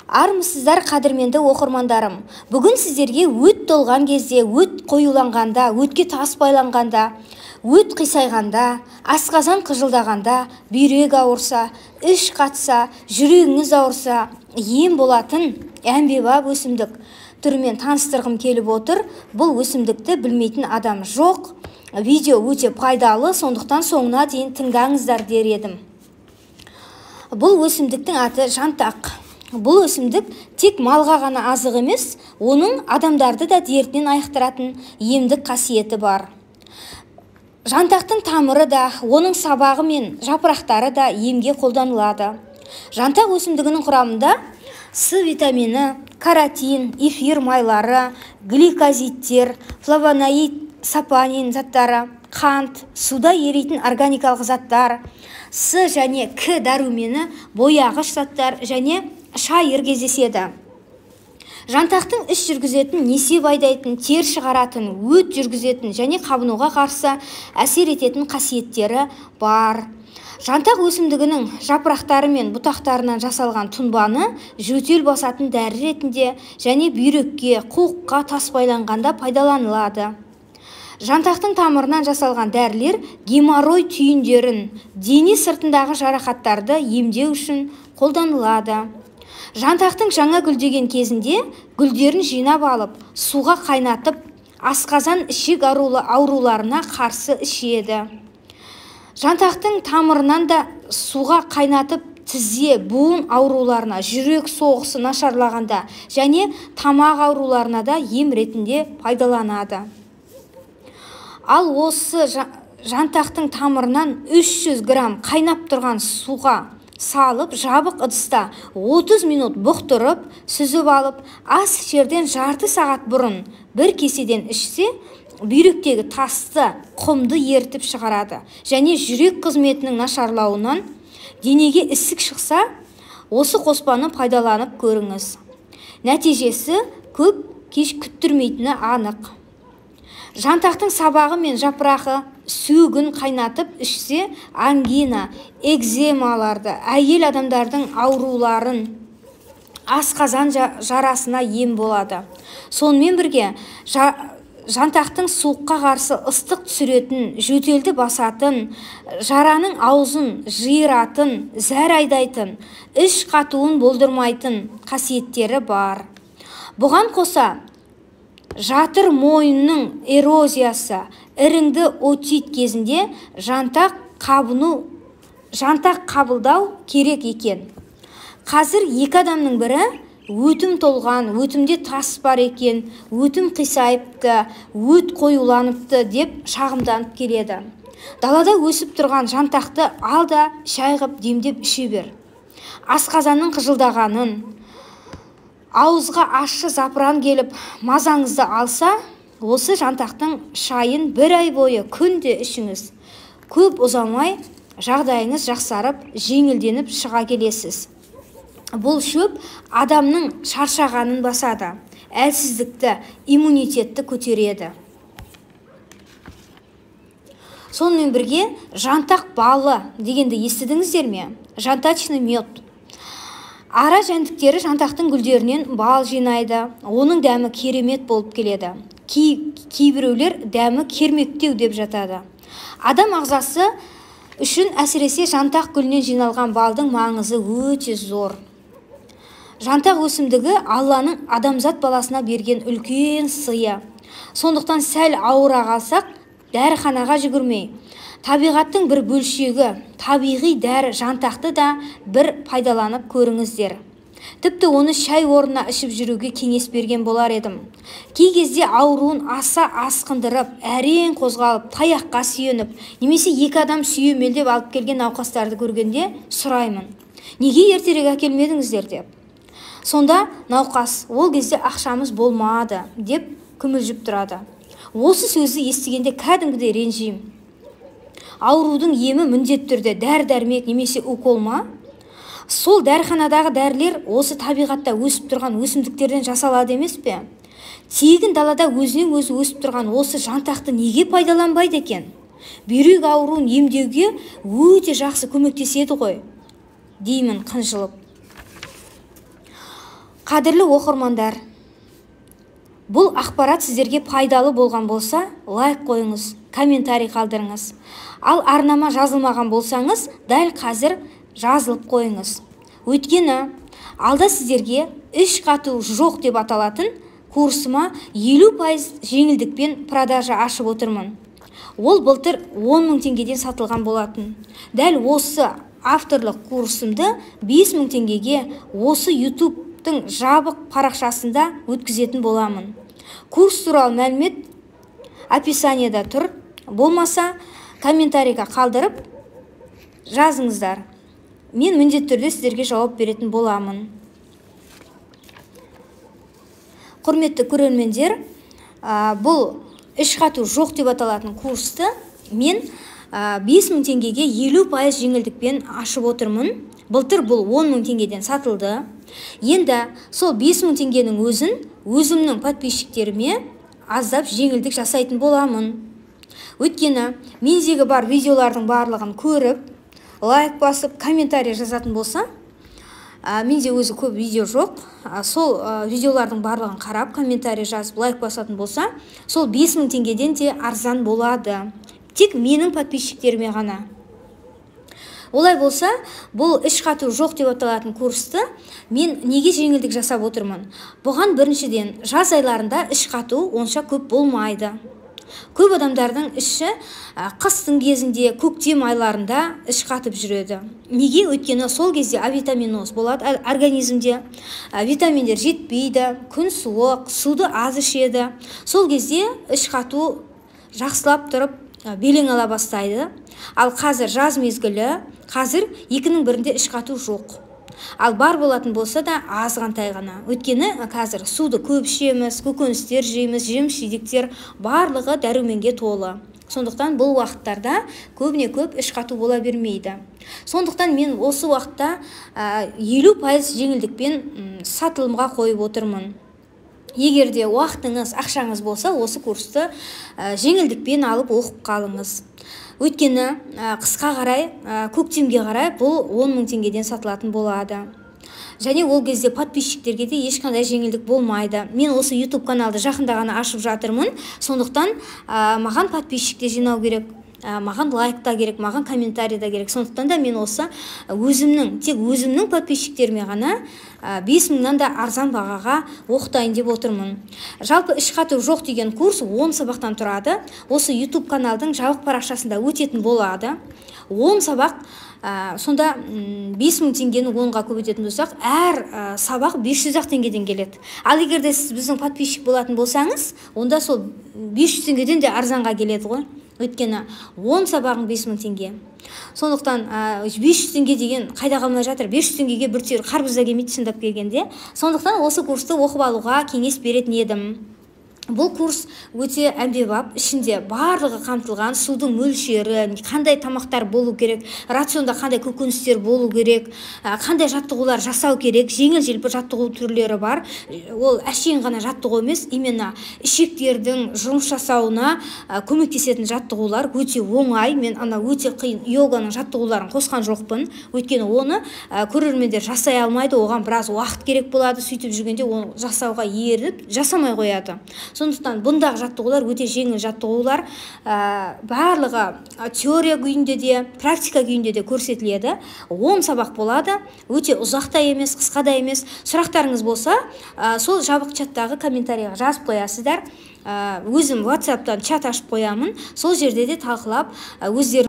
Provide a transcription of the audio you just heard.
Армысыздар қадірменді оқырмандарым. Бүгін сіздерге өт толған кезде, өт қоюланғанда, өтке тас байланғанда, өт қисайғанда, асқазан қыжылдағанда, бүйрек ауырса, іш қатса, жүрегіңіз ауырса, ем болатын әмбебап өсімдік түрімен таныстырғым келіп отыр. Бұл өсімдікті білмейтін адам жоқ. Видео өте пайдалы, сондықтан соңына дейін тыңдаңыздар дер едім. Бұл өсімдіктің аты жантақ. Бұл өсімдік тек малға ғана азық емес, оның адамдарды да дертінен айықтыратын емдік қасиеті бар. Жантақтың тамыры да, оның сабағы мен жапырақтары да емге қолданылады. Жантақ өсімдігінің құрамында С витамині, каротин, эфир майлары, гликозидтер, флавоноид, сапонин заттары, қант, суда еритін органикалық заттар, С және К дәрумені, бояғыш заттар және шайыр кездеседі. Жантақтың іш жүргізетін, несеп айдайтын, тер шығаратын, өт жүргізетін және қабынуға қарсы әсер ететін қасиеттері бар. Жантақ өсімдігінің жапырақтары мен бұтақтарынан жасалған тұнбаны жөтел басатын дәрі ретінде және бүйрекке, қуыққа тас байланғанда пайдаланылады. Жантақтың тамырынан жасалған дәрілер геморрой түйіндерін, дене сыртындағы жарақаттарды емдеу үшін қолданылады. Жантақтың жаңа гүлдеген кезінде гүлдерін жинап алып, суға қайнатып, асқазан ішек ауруларына қарсы ішеді. Жантақтың тамырынан да суға қайнатып, тізе, буын ауруларына, жүрек соғысы нашарлағанда және тамақ ауруларына да ем ретінде пайдаланады. Ал осы жантақтың тамырынан 300 грамм қайнап тұрған суға салып, жабық ыдыста 30 минут бұқтырып, сүзіп алып, ас ішерден жарты сағат бұрын бір кеседен ішсе, бүйректегі тасты, құмды ертіп шығарады. Және жүрек қызметінің нашарлауынан денеге ісік шықса, осы қоспаны пайдаланып көріңіз. Нәтижесі көп кеш күттірмейтіні анық. Жантақтың сабағы мен жапырағы сөгін қайнатып ішсе, ангина, экземаларды, әйел адамдардың ауруларын, асқазан жарасына ем болады. Сонымен бірге жантақтың суыққа қарсы ыстық түсіретін, жөтелді басатын, жараның аузын жиыратын, зәр айдайтын, іш қатуын болдырмайтын қасиеттері бар. Бұған қоса жатыр мойынның эрозиясы, іріңді отит кезінде жантақ қабылдау керек екен. Қазір екі адамның бірі өтім толған, өтімде тас бар екен, өтім қисайыпты, өт қоюланыпты деп шағымданып келеді. Далада өсіп тұрған жантақты ал да шай ғып демдеп іше бер. Асқазанның қыжылдағанын, ауызға ащы запыран келіп мазаңызды алса, осы жантақтың шайын бір ай бойы күнде ішіңіз. Көп ұзамай жағдайыңыз жақсарып, жеңілденіп шыға келесіз. Бұл шөп адамның шаршағанын басады, әлсіздікті, иммунитетті көтереді. Сонымен бірге жантақ балы дегенді естідіңіздер ме? Жантачный мед. Ара жәндіктері жантақтың гүлдерінен бал жинайды. Оның дәмі керемет болып келеді. Кейбіреулер дәмі кермектеу деп жатады. Адам ағзасы үшін әсіресе жантақ гүлінен жиналған балдың маңызы өте зор. Жантақ өсімдігі Алланың адамзат баласына берген үлкен сыйы. Сондықтан сәл ауыра қалсақ, дәріханаға жүгірмей, табиғаттың бір бөлшегі, табиғи дәрі жантақты да бір пайдаланып көріңіздер. Тіпті оны шай орнына ішіп жүруге кеңес берген болар едім. Кей кезде ауруын аса асқындырып, әрең қозғалып, таяққа сүйеніп, немесе екі адам сүйемелдеп алып келген науқастарды көргенде сұраймын: неге ертерек әкелмедіңіздер деп. Сонда науқас: ол кезде ақшамыз болмады деп күмілжіп тұрады. Осы сөзді естігенде кәдімгідей ренжимін. Аурудың емі міндетті түрде дәрі-дәрмек немесе укол ма? Сол дәріханадағы дәрілер осы табиғатта өсіп тұрған өсімдіктерден жасалады емес пе? Тегін далада өзінен өзі өсіп тұрған осы жантақты неге пайдаланбайды екен? Бүйрек ауруын емдеуге өте жақсы көмектеседі ғой, деймін қынжылып. Қадірлі оқырмандар, бұл ақпарат сіздерге пайдалы болған болса, лайк қойыңыз, комментарий қалдырыңыз. Ал арнама жазылмаған болсаңыз, дәл қазір жазылып қойыңыз. Өйткені алда сіздерге іш қату жоқ деп аталатын курсыма 50% жеңілдікпен продажа ашып отырмын. Ол былтыр 10 000 теңгеден сатылған болатын. Дәл осы авторлық курсымды 5 000 теңгеге осы YouTube-тың жабық парақшасында өткізетін боламын. Курс туралы мәлімет описаниеда тұр. Болмаса, комментарийға қалдырып жазыңыздар. Мен міндетті түрде сіздерге жауап беретін боламын. Құрметті көрермендер, бұл іш қату жоқ деп аталатын курсты мен 5 000 теңгеге 50% жеңілдікпен ашып отырмын. Былтыр бұл 10 000 теңгеден сатылды. Енді сол 5 000 теңгенің өзімнің подписчиктеріме аздап жеңілдік жасайтын боламын. Өйткені мендегі бар видеолардың барлығын көріп, лайк басып, комментарий жазатын болса, менде өзі көп видео жоқ. Сол видеолардың барлығын қарап, комментарий жазып, лайк басатын болса, сол 5 000 теңгеден де арзан болады. Тек менің подписчиктеріме ғана. Олай болса, бұл іш қату жоқ деп аталатын курсты мен неге жеңілдік жасап отырмын? Бұған біріншіден жаз айларында іш қату онша көп болмайды. Көп адамдардың іші қыстың кезінде, көктем айларында іш қатып жүреді. Неге? Өйткені сол кезде авитаминоз болады организмде. Витаминдер жетпейді, күн суық, суды аз ішеді. Сол кезде іш қату жақсылап тұрып белең ала бастайды. Ал қазір жаз мезгілі, қазір 2-ның бірінде іш қату жоқ. Ал бар болатын болса да азғантай ғана. Өйткені қазір суды көп ішеміз, көкөністер жейміз, жеміс-жидектер барлығы дәруменге толы. Сондықтан бұл уақыттарда көбіне көп іш қату бола бермейді. Сондықтан мен осы уақытта 50% жеңілдікпен сатылымға қойып отырмын. Егерде уақытыңыз, ақшаңыз болса, осы курсты жеңілдікпен алып оқып қалыңыз. Өйткені қысқа қарай, көктемге қарай бұл 10 000 теңгеден сатылатын болады. Және ол кезде подписчиктерге де ешқандай жеңілдік болмайды. Мен осы YouTube каналды жақында ғана ашып жатырмын. Сондықтан маған подписчик те жинау керек, маған лайк та керек, маған комментарий да керек. Сондықтан да мен осы тек өзімнің подписчиктеріме ғана 5 000-нан да арзан бағаға оқытайын деп отырмын. Жалпы іш қату жоқ деген курс 10 сабақтан тұрады. Осы YouTube каналдың жабық парақшасында өтетін болады. 10 сабақ, сонда 5 000 теңгені 10-ға көбейтетін болсақ, әр сабақ 500 теңгеден келеді. Ал егерде сіз біздің подписчик болатын болсаңыз, онда сол 500 теңгеден де арзанға келеді ғой. Өйткені 10 сабағың 5 000 теңге. Сондықтан 500 теңге деген қайда қалмай жатыр. 500 теңгеге бір түйір қарбыз да келмейді шындап келгенде. Сондықтан осы курсты оқып алуға кеңес беретін едім. Бұл курс өте әмбебап, ішінде барлығы қамтылған, судың мөлшері, қандай тамақтар болу керек, рационда қандай көкөністер болу керек, қандай жаттығулар жасау керек, жеңіл-желпі жаттығу түрлері бар. Ол әшейін ғана жаттығу емес, именно ішектердің жұмыс жасауына көмектесетін жаттығулар өте оңай. Мен өте қиын йоганың жаттығуларын қосқан жоқпын. Өйткені оны көрермендер жасай алмайды, оған біраз уақыт керек болады. Сөйтіп жүргенде оны жасауға еріп, жасамай қояды. Сондықтан бұндағы жаттығулар өте жеңіл жаттығулар, барлығы теория күйінде де, практика күйінде де көрсетіледі. 10 сабақ болады, өте ұзақта емес, қысқа да емес. Сұрақтарыңыз болса, сол жабық чаттағы комментарийға жазып қоясыздар. Өзім WhatsApp-тан чат ашып қоямын, сол жерде де талқылап өздеріңіз